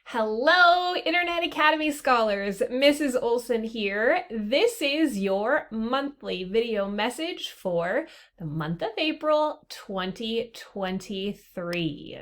Hello, Internet Academy scholars. Mrs. Olson here. This is your monthly video message for the month of April 2023.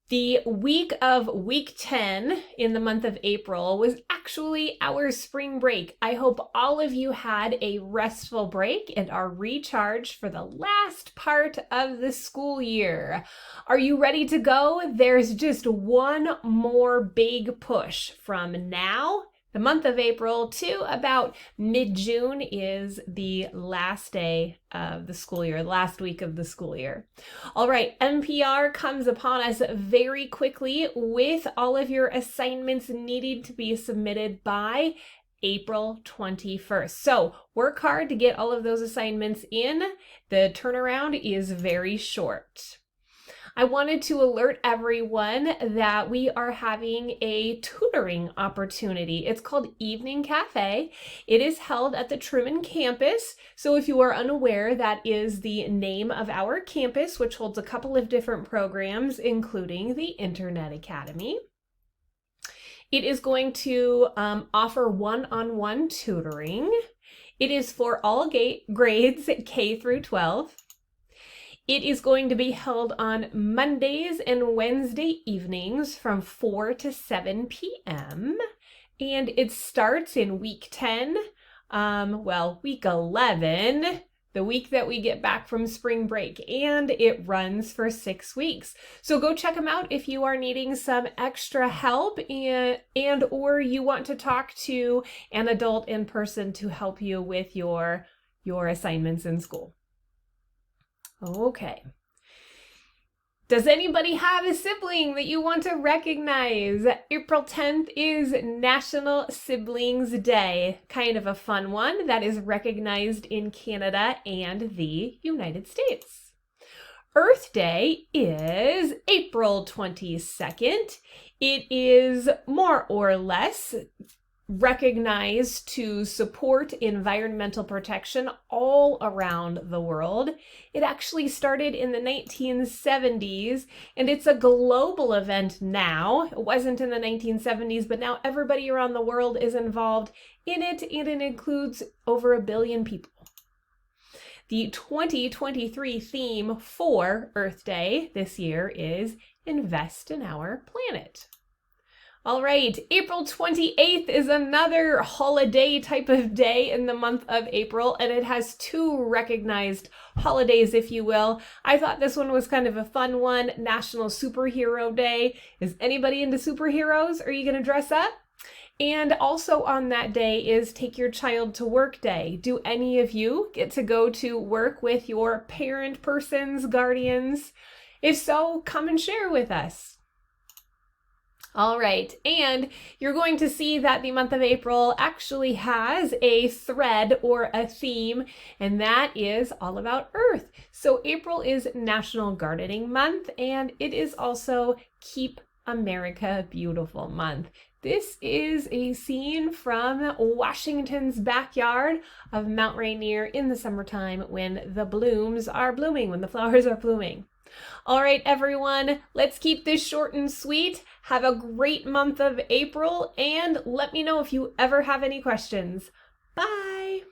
The week of week 10 in the month of April was actually our spring break. I hope all of you had a restful break and are recharged for the last part of the school year. Are you ready to go? There's just one more big push from now. The month of April to about mid-June is the last day of the school year, last week of the school year. All right, NPR comes upon us very quickly with all of your assignments needing to be submitted by April 21st. So work hard to get all of those assignments in. The turnaround is very short. I wanted to alert everyone that we are having a tutoring opportunity. It's called Evening Cafe. It is held at the Truman campus. So if you are unaware, that is the name of our campus, which holds a couple of different programs, including the Internet Academy. It is going to offer one-on-one tutoring. It is for all grades K through 12. It is going to be held on Mondays and Wednesday evenings from 4 to 7 p.m. And it starts in week 10, week 11, the week that we get back from spring break, and it runs for 6 weeks. So go check them out if you are needing some extra help and or you want to talk to an adult in person to help you with your assignments in school. Okay. Does anybody have a sibling that you want to recognize? April 10th is National Siblings Day. Kind of a fun one that is recognized in Canada and the United States. Earth Day is April 22nd. It is more or less recognized to support environmental protection all around the world. It actually started in the 1970s, and it's a global event now. It wasn't in the 1970s, but now everybody around the world is involved in it, and it includes over 1 billion people. The 2023 theme for Earth Day this year is Invest in Our Planet. All right, April 28th is another holiday type of day in the month of April, and it has 2 recognized holidays, if you will. I thought this one was kind of a fun one, National Superhero Day. Is anybody into superheroes? Are you going to dress up? And also on that day is Take Your Child to Work Day. Do any of you get to go to work with your parent persons, guardians? If so, come and share with us. All right, and you're going to see that the month of April actually has a thread or a theme, and that is all about Earth. So April is National Gardening Month, and it is also Keep America Beautiful Month. This is a scene from Washington's backyard of Mount Rainier in the summertime when the blooms are blooming, when the flowers are blooming. All right, everyone, let's keep this short and sweet. Have a great month of April, and let me know if you ever have any questions. Bye.